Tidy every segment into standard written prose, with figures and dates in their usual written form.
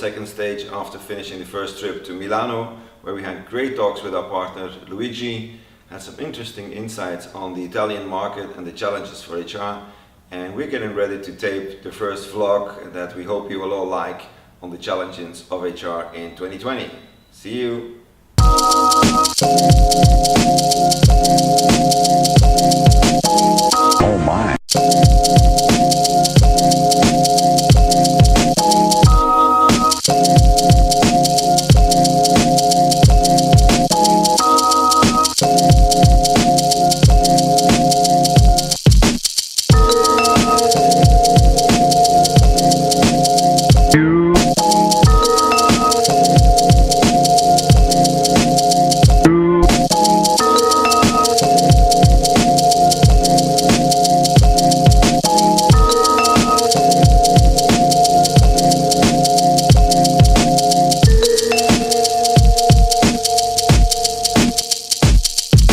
second stage after finishing the first trip to Milano, where we had great talks with our partner Luigi, had some interesting insights on the Italian market and the challenges for HR, and we're getting ready to tape the first vlog that we hope you will all like on the challenges of HR in 2020. See you! Oh my.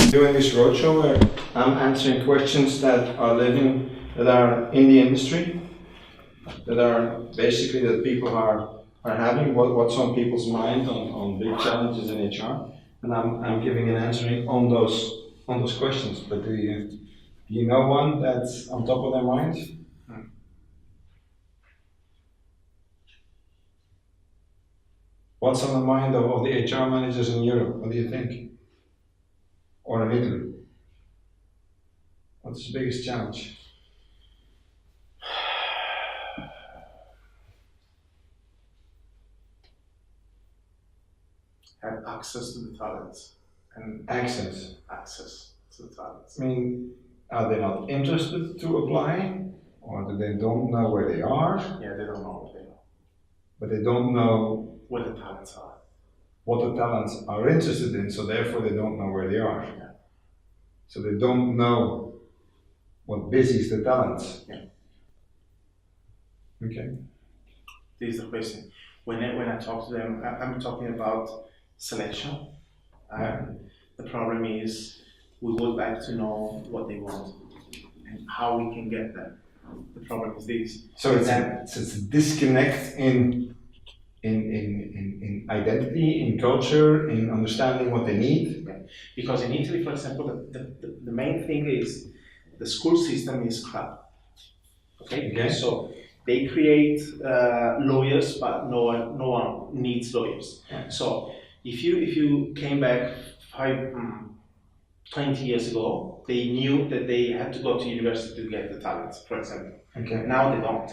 Doing this roadshow where I'm answering questions that are in the industry, that are basically that people are having, what's on people's mind on big challenges in HR, and I'm giving and answering on those questions. But do you know one that's on top of their mind? What's on the mind of the HR managers in Europe? What do you think? Or in Italy? What's the biggest challenge? Have access to the talents. And Access to the talents. I mean, are they not interested to apply? Or do they don't know where they are? Yeah, they don't know what they are. But they don't know What the talents are. what the talents are interested in, so therefore they don't know where they are. Yeah. So they don't know what busies the talents. Yeah. Okay. This is the question. When I talk to them, I'm talking about selection. The problem is we would like to know what they want and how we can get them. The problem is this. So it's a disconnect in identity, in culture, in understanding what they need. Yeah. Because in Italy, for example, the main thing is the school system is crap. Okay? So they create lawyers, but no one needs lawyers. Yeah. So if you came back 20 years ago, they knew that they had to go to university to get the talents, for example. Okay. Now they don't,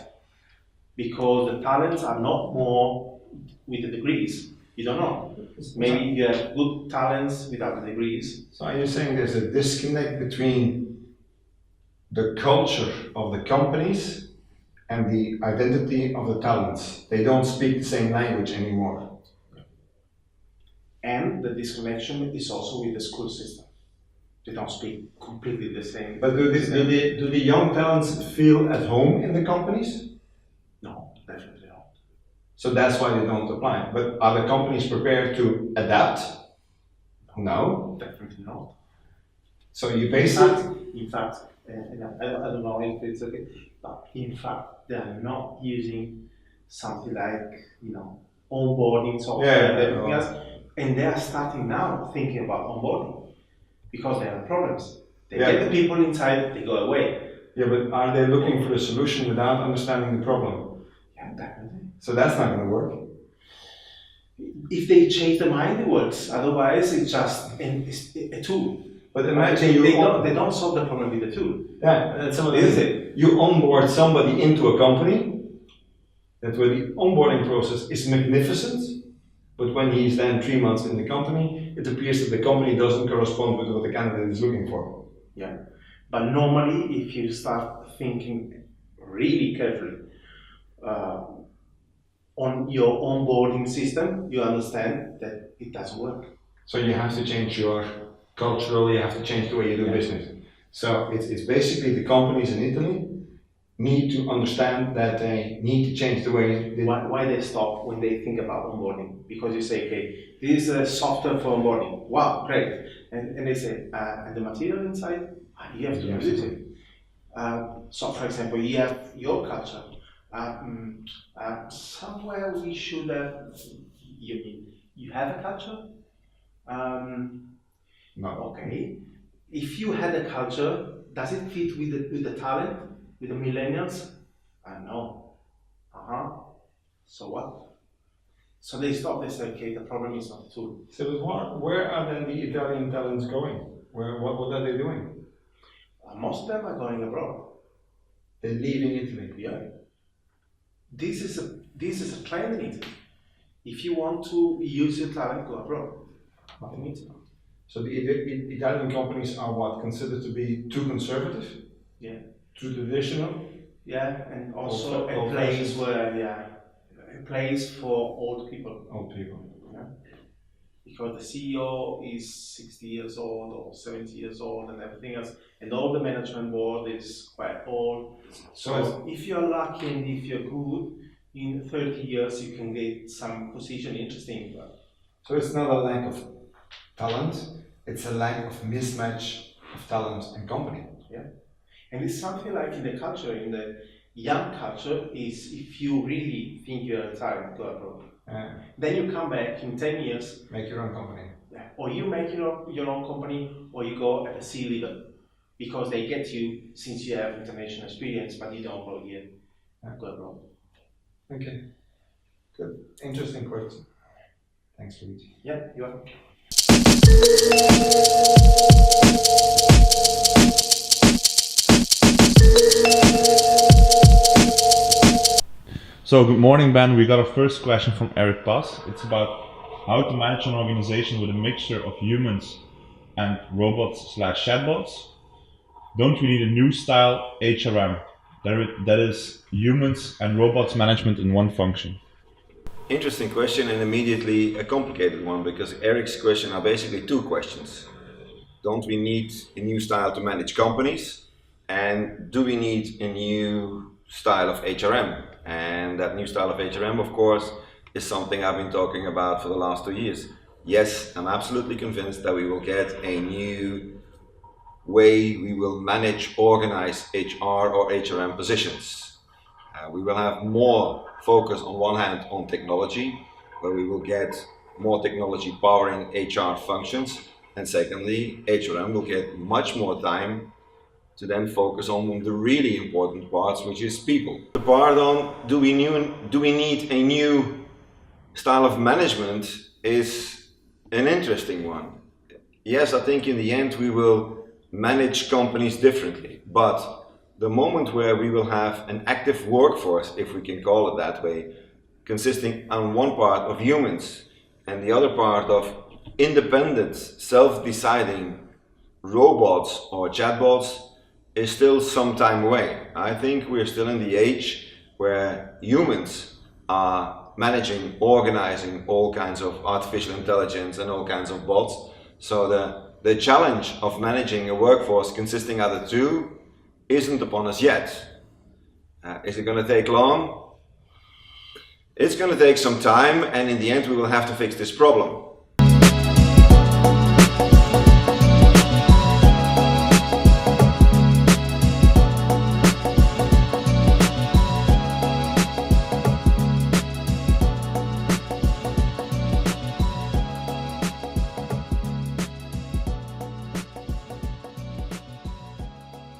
because the talents are not more with the degrees. You don't know. Maybe you have good talents without the degrees. So are you saying there's a disconnect between the culture of the companies and the identity of the talents? They don't speak the same language anymore. And the disconnection is also with the school system. They don't speak completely the same. But do the young talents feel at home in the companies? No, definitely not. So that's why they don't apply. But are the companies prepared to adapt? No. Definitely not. So you basically... In fact, I don't know if it's okay, but in fact, they are not using something like, onboarding software and everything else. And they are starting now thinking about onboarding because they have problems. They get the people inside, they go away. Yeah, but are they looking for a solution without understanding the problem? Yeah, definitely. So that's not going to work. If they change the mind, it works. Otherwise, it's just a tool. But imagine they don't solve the problem with the tool. Yeah, that's what it is. You onboard somebody into a company, that where the onboarding process is magnificent, but when he's then 3 months in the company, it appears that the company doesn't correspond with what the candidate is looking for. Yeah, but normally, if you start thinking really carefully on your onboarding system, you understand that it doesn't work. So you have to change your cultural, you have to change the way you do business. So it's basically the companies in Italy need to understand that they need to change the way they... Why they stop when they think about onboarding? Because you say, okay, this is a software for onboarding. Wow, great. And they say, and the material inside, you have to use it. So for example, you have your culture. Somewhere we should have. You have a culture? No. Okay. If you had a culture, does it fit with the talent, with the millennials? No. So what? So they stop. They say, okay, the problem is not the tool. So where are then the Italian talents going? What are they doing? Most of them are going abroad. They're leaving Italy. Yeah. This is a trend in Italy. If you want to use your talent, go abroad. Not in Italy. So the Italian companies are what, considered to be too conservative? Yeah. Too traditional? Yeah, and also a place where, a place for old people. Old people. Yeah. Because the CEO is 60 years old or 70 years old and everything else, and all the management board is quite old. So if you're lucky and if you're good, in 30 years you can get some position interesting. So it's not a lack of talent, it's a lack of mismatch of talent and company. Yeah. And it's something like in the culture, in the young culture, is if you really think you're a talent, go abroad. Then you come back in 10 years. Make your own company. Yeah. Or you make your own company, or you go at a C level. Because they get you since you have international experience, but you don't go here. Go abroad. Okay. Good. Interesting question. Thanks, Luigi. Yeah, you are. So good morning, Ben. We got our first question from Eric Pass. It's about how to manage an organization with a mixture of humans and robots/chatbots. Don't we need a new style HRM? That is humans and robots management in one function. Interesting question, and immediately a complicated one, because Eric's question are basically two questions. Don't we need a new style to manage companies? And do we need a new style of HRM? And that new style of HRM, of course, is something I've been talking about for the last 2 years. Yes, I'm absolutely convinced that we will get a new way we will manage, organize HR or HRM positions. We will have more focus on one hand on technology, where we will get more technology powering HR functions, and secondly, HRM will get much more time to then focus on the really important parts, which is people. The part on do we need a new style of management is an interesting one. Yes, I think in the end we will manage companies differently, but the moment where we will have an active workforce, if we can call it that way, consisting on one part of humans and the other part of independent, self-deciding robots or chatbots, is still some time away. I think we're still in the age where humans are managing, organizing all kinds of artificial intelligence and all kinds of bots. So the challenge of managing a workforce consisting of the two isn't upon us yet. Is it going to take long? It's going to take some time, and in the end we will have to fix this problem.